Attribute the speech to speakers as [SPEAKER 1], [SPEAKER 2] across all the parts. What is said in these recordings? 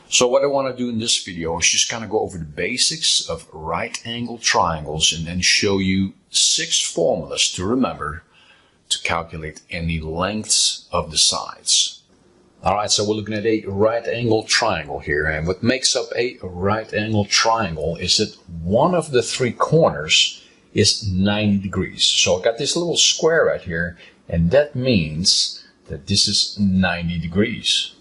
[SPEAKER 1] So what I want to do in this video is just kind of go over the basics of right angle triangles and then show you 6 formulas to remember to calculate any lengths of the sides. Alright, so we're looking at a right angle triangle here, and what makes up a right angle triangle is that one of the 3 corners is 90 degrees. So I got this little square right here, and that means that this is 90 degrees.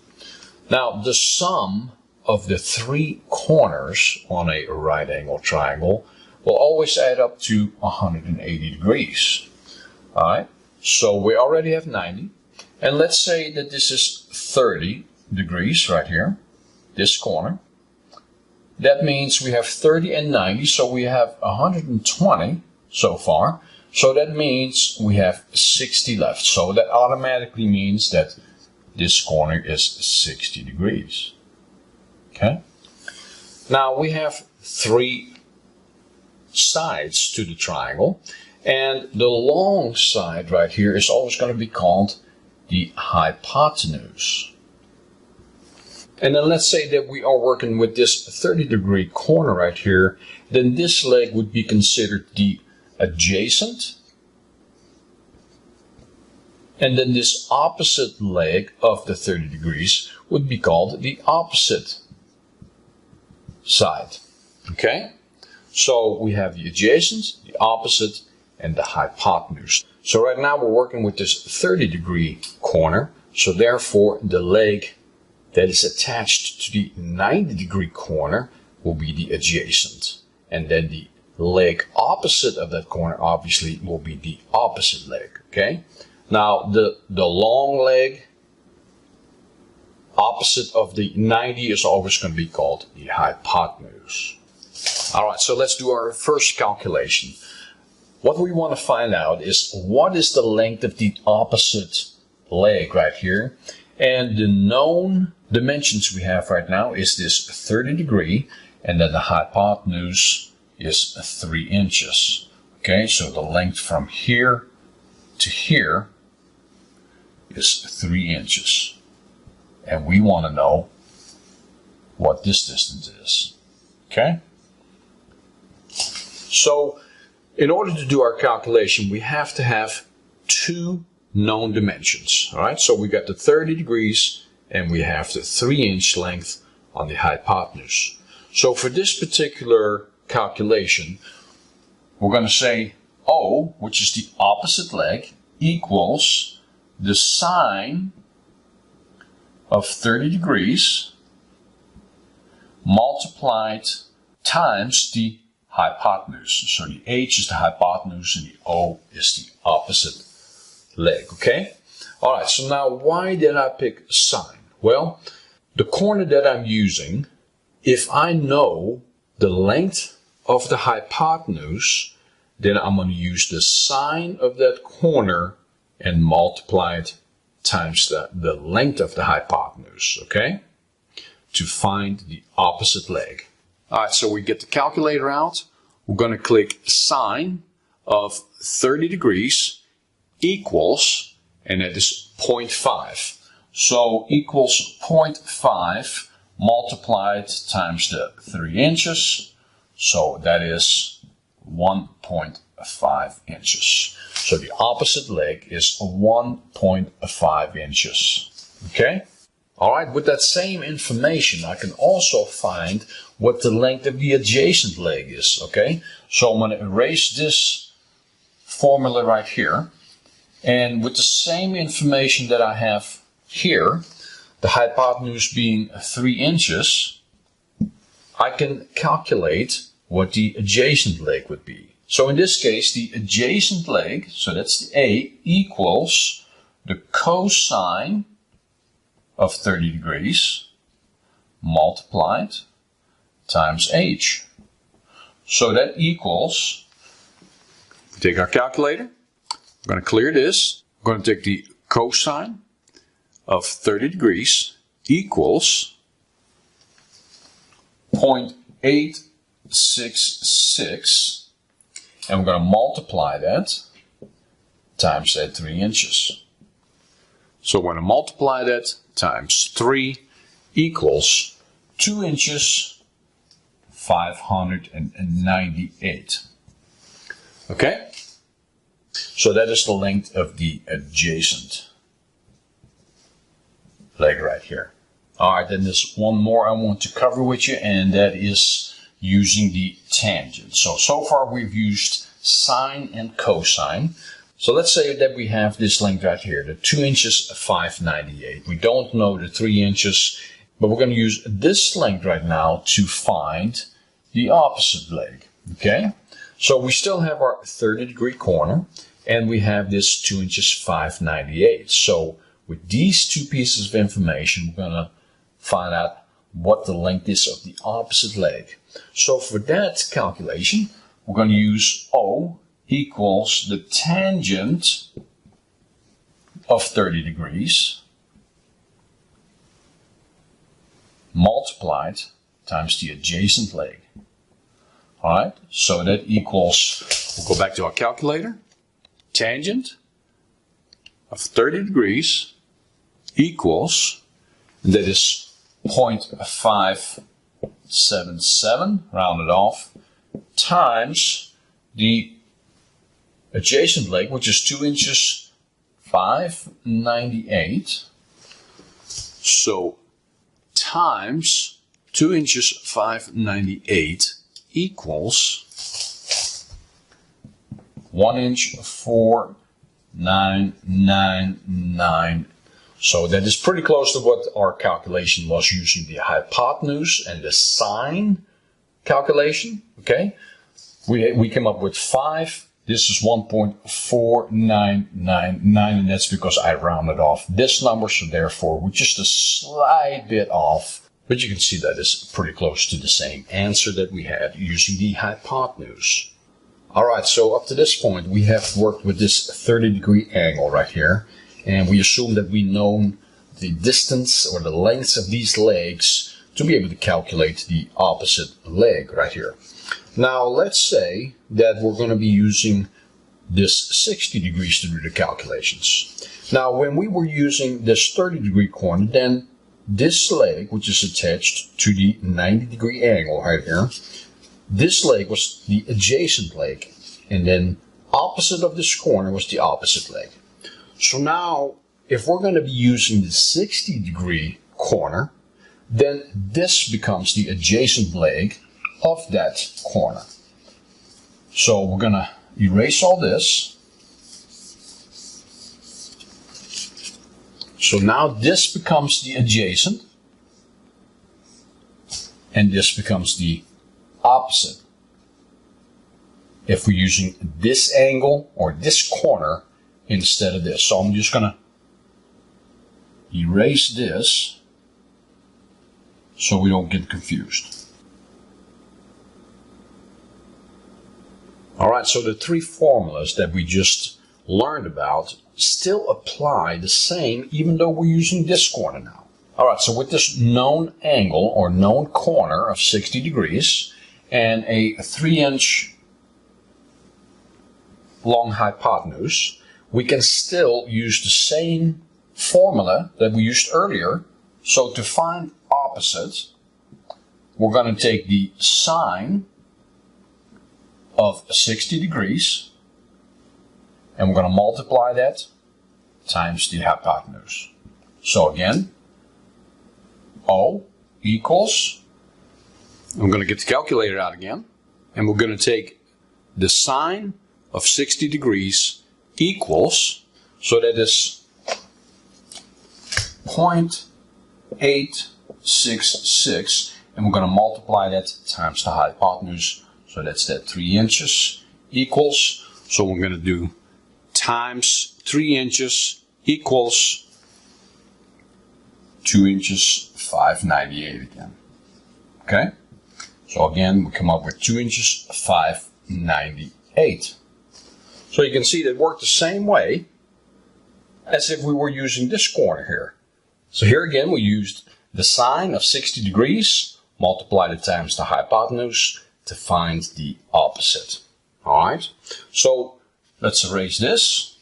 [SPEAKER 1] Now, the sum of the 3 corners on a right angle triangle will always add up to 180 degrees. Alright, so we already have 90. And let's say that this is 30 degrees right here, this corner. That means we have 30 and 90, so we have 120 so far. So that means we have 60 left. So that automatically means that this corner is 60 degrees. Okay. Now we have 3 sides to the triangle, and the long side right here is always going to be called the hypotenuse. And then let's say that we are working with this 30-degree corner right here, then this leg would be considered the adjacent. And then this opposite leg of the 30 degrees would be called the opposite side. Okay? So we have the adjacent, the opposite, and the hypotenuse. So right now we're working with this 30-degree corner. So therefore the leg that is attached to the 90-degree corner will be the adjacent. And then the leg opposite of that corner obviously will be the opposite leg. Okay? Now the long leg opposite of the 90 is always going to be called the hypotenuse. Alright, so let's do our first calculation. What we want to find out is what is the length of the opposite leg right here. And the known dimensions we have right now is this 30 degree, and then the hypotenuse is 3 inches. Okay, so the length from here to here is 3 inches. And we want to know what this distance is. Okay? So, in order to do our calculation, we have to have 2 known dimensions. Alright, so we got the 30 degrees and we have the 3-inch length on the hypotenuse. So for this particular calculation, we're going to say O, which is the opposite leg, equals the sine of 30 degrees multiplied times the hypotenuse. So the H is the hypotenuse and the O is the opposite leg. Okay? Alright, so now why did I pick sine? Well, the corner that I'm using, if I know the length of the hypotenuse, then I'm going to use the sine of that corner and multiply it times the length of the hypotenuse, okay? To find the opposite leg. Alright, so we get the calculator out. We're going to click sine of 30 degrees equals, and that is 0.5. So equals 0.5 multiplied times the 3 inches. So that is 1.5 inches. So the opposite leg is 1.5 inches. Okay? Alright, with that same information, I can also find what the length of the adjacent leg is. Okay? So I'm going to erase this formula right here. And with the same information that I have here, the hypotenuse being 3 inches, I can calculate what the adjacent leg would be. So in this case, the adjacent leg, so that's the A, equals the cosine of 30 degrees multiplied times H. So that equals, take our calculator, we're going to clear this, we're going to take the cosine of 30 degrees equals 0.866, and we're going to multiply that times that 3 inches. So we're going to multiply that times 3 equals 2 inches 598. Okay? So that is the length of the adjacent leg right here. Alright, then there's one more I want to cover with you, and that is using the tangent. So far we've used sine and cosine. So let's say that we have this length right here, the 2 inches 598. We don't know the 3 inches, but we're going to use this length right now to find the opposite leg. Okay? So we still have our 30-degree corner, and we have this 2 inches 598. So with these two pieces of information, we're going to find out what the length is of the opposite leg. So for that calculation, we're going to use O equals the tangent of 30 degrees multiplied times the adjacent leg. Alright, so that equals, we'll go back to our calculator, tangent of 30 degrees equals, and that is 0.577, rounded off, times the adjacent leg, which is 2 inches 598. So times 2 inches 598 equals 1 inch 4,999. So that is pretty close to what our calculation was using the hypotenuse and the sine calculation. Okay, we came up with 5. This is 1.4999, and that's because I rounded off this number, so therefore we're just a slight bit off. But you can see that is pretty close to the same answer that we had using the hypotenuse. Alright, so up to this point we have worked with this 30-degree angle right here, and we assume that we know the distance or the lengths of these legs to be able to calculate the opposite leg right here. Now let's say that we're going to be using this 60 degrees to do the calculations. Now when we were using this 30-degree corner, then this leg, which is attached to the 90-degree angle right here, this leg was the adjacent leg, and then opposite of this corner was the opposite leg. So now, if we're going to be using the 60-degree corner, then this becomes the adjacent leg of that corner. So we're going to erase all this. So now this becomes the adjacent, and this becomes the opposite. If we're using this angle or this corner instead of this. So I'm just going to erase this so we don't get confused. Alright, so the three formulas that we just learned about still apply the same even though we're using this corner now. Alright, so with this known angle or known corner of 60 degrees and a 3-inch long hypotenuse, we can still use the same formula that we used earlier. So to find opposite, we're going to take the sine of 60 degrees and we're going to multiply that times the hypotenuse. So again, O equals, I'm going to get the calculator out again, and we're going to take the sine of 60 degrees equals, so that is 0.866, and we're going to multiply that times the hypotenuse, so that's that 3 inches equals, so we're going to do times 3 inches equals 2 inches 598 again. Okay? So again, we come up with 2 inches 598. So you can see that it worked the same way as if we were using this corner here. So here again, we used the sine of 60 degrees, multiplied it times the hypotenuse to find the opposite. Alright? So let's erase this.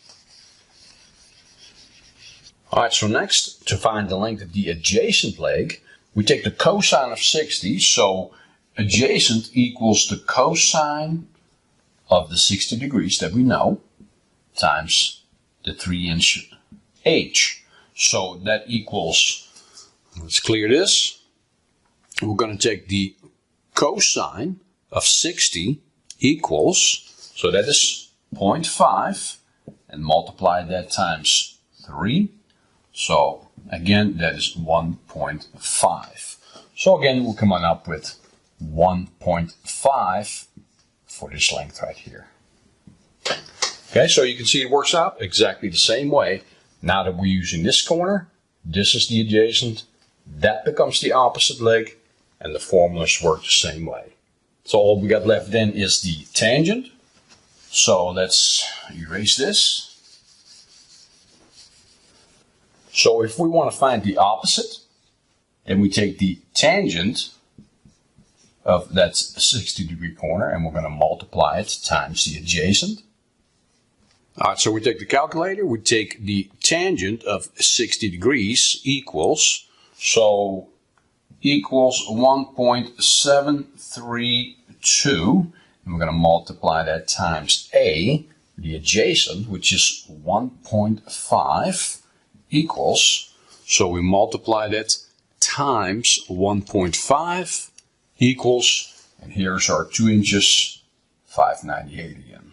[SPEAKER 1] Alright, so next, to find the length of the adjacent leg, we take the cosine of 60, so adjacent equals the cosine of the 60 degrees that we know, times the 3-inch h. So that equals, let's clear this, we're going to take the cosine of 60 equals, so that is 0.5, and multiply that times 3. So again, that is 1.5. So again, we're coming up with 1.5 for this length right here. Okay, so you can see it works out exactly the same way. Now that we're using this corner, this is the adjacent, that becomes the opposite leg, and the formulas work the same way. So all we got left then is the tangent. So let's erase this. So if we want to find the opposite, then we take the tangent of that 60 degree corner and we're going to multiply it times the adjacent. Alright, so we take the calculator, we take the tangent of 60 degrees equals, so equals 1.732, and we're going to multiply that times a, the adjacent, which is 1.5, equals, so we multiply that times 1.5 equals, and here's our 2 inches, 598 again.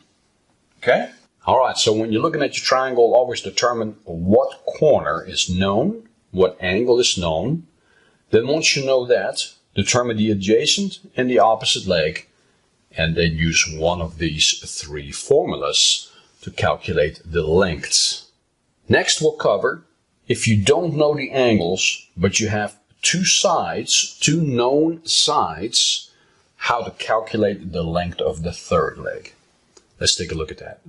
[SPEAKER 1] Okay? Alright, so when you're looking at your triangle, always determine what corner is known, what angle is known. Then once you know that, determine the adjacent and the opposite leg, and then use one of these 3 formulas to calculate the lengths. Next we'll cover, if you don't know the angles, but you have 2 sides, 2 known sides, how to calculate the length of the third leg. Let's take a look at that.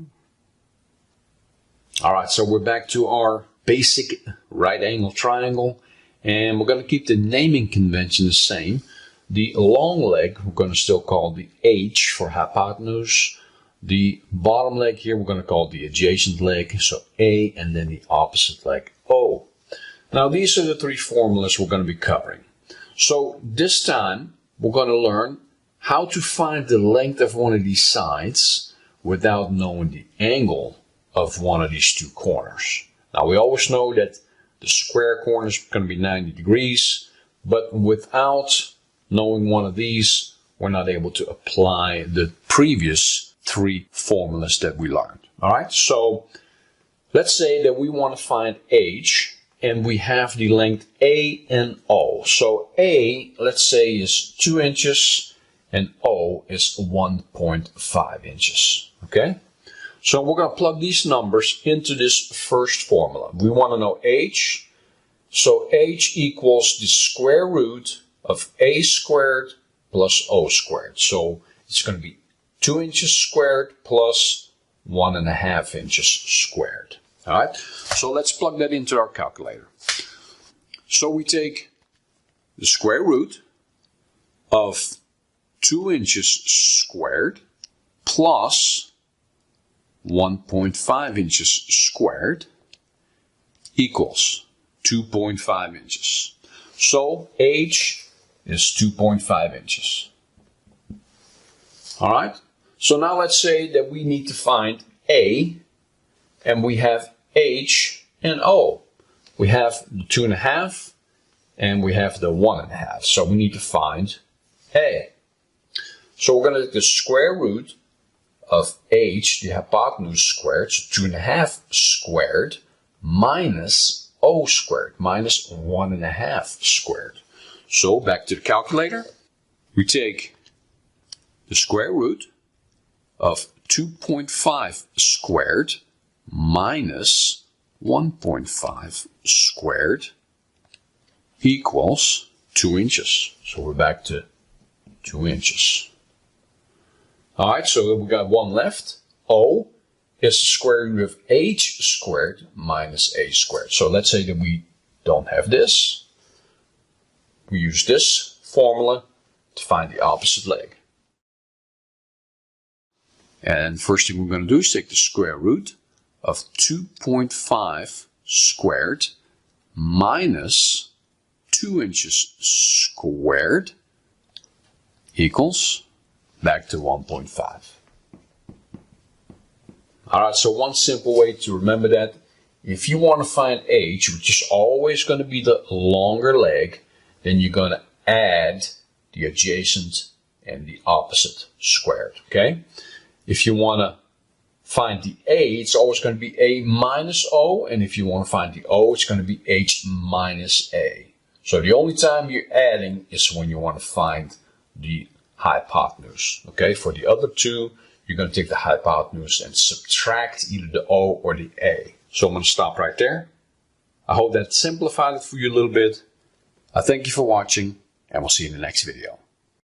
[SPEAKER 1] Alright, so we're back to our basic right angle triangle, and we're going to keep the naming convention the same. The long leg we're going to still call the H for hypotenuse. The bottom leg here we're going to call the adjacent leg, so A, and then the opposite leg, O. Now these are the 3 formulas we're going to be covering. So this time we're going to learn how to find the length of one of these sides without knowing the angle of one of these 2 corners. Now we always know that the square corner is going to be 90 degrees, but without knowing one of these, we're not able to apply the previous 3 formulas that we learned. Alright, so let's say that we want to find H, and we have the length A and O. So A, let's say, is 2 inches, and O is 1.5 inches. Okay? So we're going to plug these numbers into this first formula. We want to know H. So H equals the square root of A squared plus O squared. So it's going to be 2 inches squared plus 1.5 inches squared. Alright, so let's plug that into our calculator. So we take the square root of 2 inches squared plus 1.5 inches squared equals 2.5 inches. So H is 2.5 inches. Alright, so now let's say that we need to find A, and we have H and O. We have the 2.5 and we have the 1.5. So we need to find A. So we're going to take the square root of H, the hypotenuse squared, so 2.5 squared, minus O squared, minus 1.5 squared. So back to the calculator. We take the square root of 2.5 squared minus 1.5 squared equals 2 inches. So we're back to 2 inches. Alright, so we got 1 left. O is the square root of H squared minus A squared. So let's say that we don't have this. We use this formula to find the opposite leg. And first thing we're going to do is take the square root of 2.5 squared minus 2 inches squared equals back to 1.5. Alright, so one simple way to remember that, if you want to find h, which is always going to be the longer leg, then you're going to add the adjacent and the opposite squared, okay? If you want to find the a, it's always going to be a minus o, and if you want to find the o, it's going to be h minus a. So the only time you're adding is when you want to find the hypotenuse, okay? For the other two, you're going to take the hypotenuse and subtract either the o or the a. So I'm going to stop right there. I hope that simplified it for you a little bit. I thank you for watching, and we'll see you in the next video.